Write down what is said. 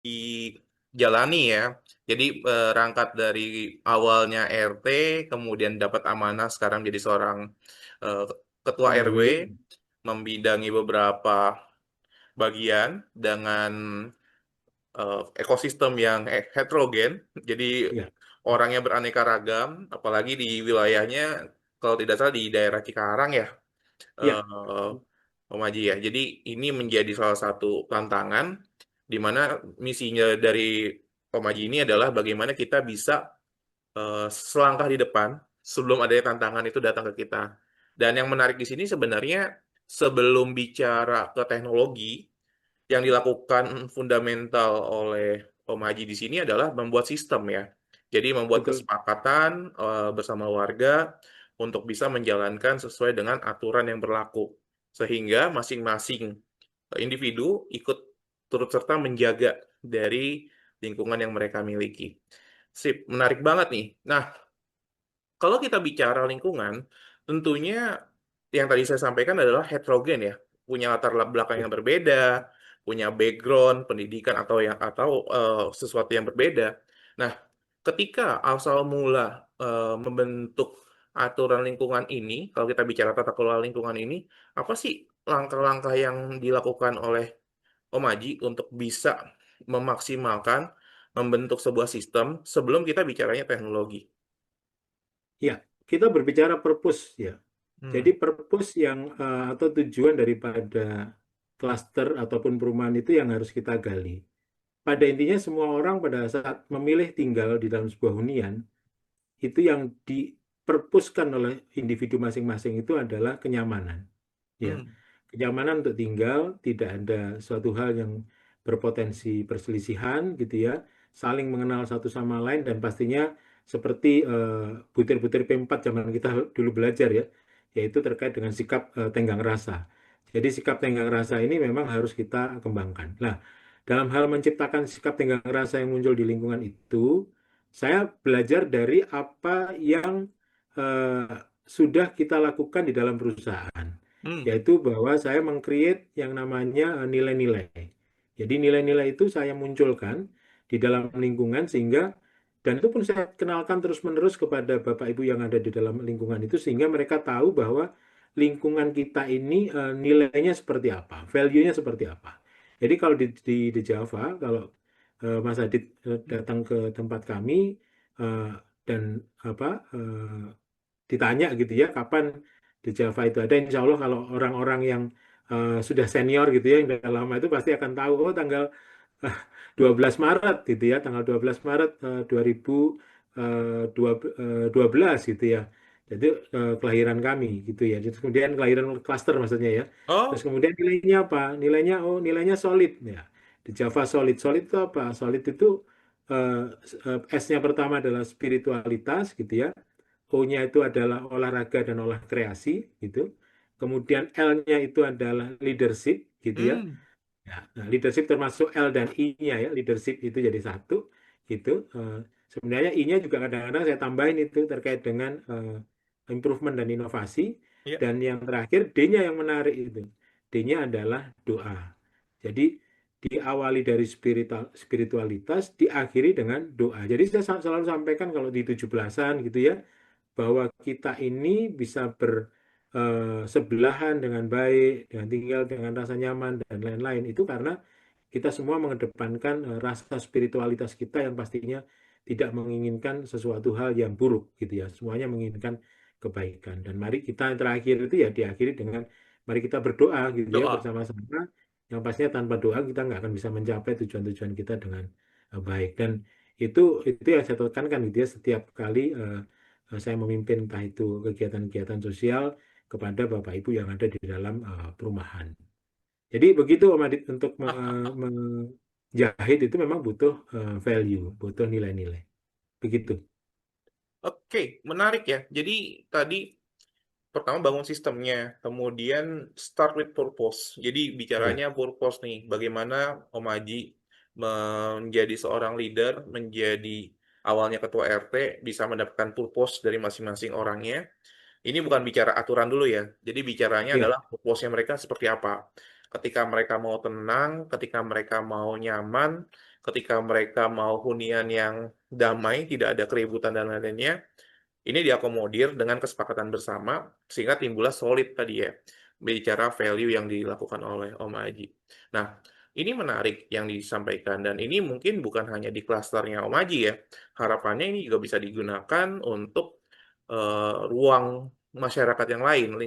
dijalani ya. Jadi rangkat dari awalnya RT, kemudian dapat amanah sekarang jadi seorang eh, ketua RW, RW. membidangi beberapa bagian dengan ekosistem yang heterogen. Jadi Ya, orangnya beraneka ragam, apalagi di wilayahnya, kalau tidak salah di daerah Cikarang ya, ya, eh Om Haji ya. Jadi ini menjadi salah satu tantangan di mana misinya dari Om Haji ini adalah bagaimana kita bisa selangkah di depan sebelum adanya tantangan itu datang ke kita. Dan yang menarik di sini sebenarnya sebelum bicara ke teknologi, yang dilakukan fundamental oleh Om Haji di sini adalah membuat sistem ya. Jadi membuat betul. kesepakatan bersama warga untuk bisa menjalankan sesuai dengan aturan yang berlaku. Sehingga masing-masing individu ikut turut serta menjaga dari lingkungan yang mereka miliki. Sip, menarik banget nih. Nah, kalau kita bicara lingkungan, tentunya yang tadi saya sampaikan adalah heterogen ya, punya latar belakang yang berbeda, punya background pendidikan atau sesuatu yang berbeda. Nah, ketika asal mula membentuk aturan lingkungan ini, kalau kita bicara tata kelola lingkungan ini, apa sih langkah-langkah yang dilakukan oleh Om Aji untuk bisa memaksimalkan membentuk sebuah sistem sebelum kita bicaranya teknologi? Ya, kita berbicara purpose ya. Jadi Hmm. purpose yang atau tujuan daripada klaster ataupun perumahan itu yang harus kita gali. Pada intinya semua orang pada saat memilih tinggal di dalam sebuah hunian, itu yang diperpuskan oleh individu masing-masing itu adalah kenyamanan. Ya, Hmm. kenyamanan untuk tinggal, tidak ada suatu hal yang berpotensi perselisihan gitu ya, saling mengenal satu sama lain dan pastinya seperti butir-butir P4 zaman kita dulu belajar ya, yaitu terkait dengan sikap tenggang rasa. Jadi sikap tenggang rasa ini memang harus kita kembangkan. Nah, dalam hal menciptakan sikap tenggang rasa yang muncul di lingkungan itu, saya belajar dari apa yang eh, sudah kita lakukan di dalam perusahaan, Hmm. yaitu bahwa saya meng-create yang namanya nilai-nilai. Jadi nilai-nilai itu saya munculkan di dalam lingkungan sehingga dan itu pun saya kenalkan terus-menerus kepada Bapak Ibu yang ada di dalam lingkungan itu sehingga mereka tahu bahwa lingkungan kita ini nilainya seperti apa, value-nya seperti apa. Jadi kalau di Java, kalau Mas Adit datang ke tempat kami eh, dan apa ditanya gitu ya kapan di Java itu ada, insya Allah kalau orang-orang yang sudah senior gitu ya yang udah lama itu pasti akan tahu oh tanggal eh, 12 Maret gitu ya, tanggal 12 Maret 2012 gitu ya. Jadi kelahiran kami gitu ya. Jadi kemudian kelahiran klaster maksudnya ya. Terus Oh. kemudian nilainya apa? Nilainya oh nilainya solid ya. Di Java solid. Solid itu apa? Solid itu eh, S-nya pertama adalah spiritualitas gitu ya. O-nya itu adalah olahraga dan olah kreasi gitu. Kemudian L-nya itu adalah leadership gitu ya. Hmm. Ya, nah, leadership termasuk L dan I-nya ya, leadership itu jadi satu gitu. Sebenarnya I-nya juga kadang-kadang saya tambahin itu terkait dengan improvement dan inovasi. Ya. Dan yang terakhir D-nya yang menarik itu. D-nya adalah doa. Jadi diawali dari spiritualitas, diakhiri dengan doa. Jadi saya selalu sampaikan kalau di 17-an gitu ya, bahwa kita ini bisa bersebelahan dengan baik, dengan tinggal dengan rasa nyaman dan lain-lain. Itu karena kita semua mengedepankan rasa spiritualitas kita yang pastinya tidak menginginkan sesuatu hal yang buruk gitu ya. Semuanya menginginkan kebaikan. Dan mari kita yang terakhir itu ya diakhiri dengan mari kita berdoa gitu ya Doa. bersama-sama. Yang pastinya tanpa doa kita nggak akan bisa mencapai tujuan-tujuan kita dengan baik. Dan itu itu yang saya tekankan gitu ya setiap kali saya memimpin entah itu kegiatan-kegiatan sosial kepada Bapak Ibu yang ada di dalam perumahan. Jadi begitu Om Adit untuk menjahit itu memang butuh value, butuh nilai-nilai. Begitu. Oke, menarik ya. Jadi tadi pertama bangun sistemnya, kemudian start with purpose. Jadi Ya, bicaranya purpose nih, bagaimana Om Aji menjadi seorang leader, menjadi awalnya ketua RT, bisa mendapatkan purpose dari masing-masing orangnya. Ini bukan bicara aturan dulu ya. Jadi bicaranya ya, adalah purpose-nya mereka seperti apa. Ketika mereka mau tenang, ketika mereka mau nyaman, ketika mereka mau hunian yang damai, tidak ada keributan dan lain-lainnya, ini diakomodir dengan kesepakatan bersama, sehingga timbullah solid tadi ya, bicara value yang dilakukan oleh Om Aji. Nah, ini menarik yang disampaikan, dan ini mungkin bukan hanya di klasternya Om Aji ya, harapannya ini juga bisa digunakan untuk ruang masyarakat yang lain.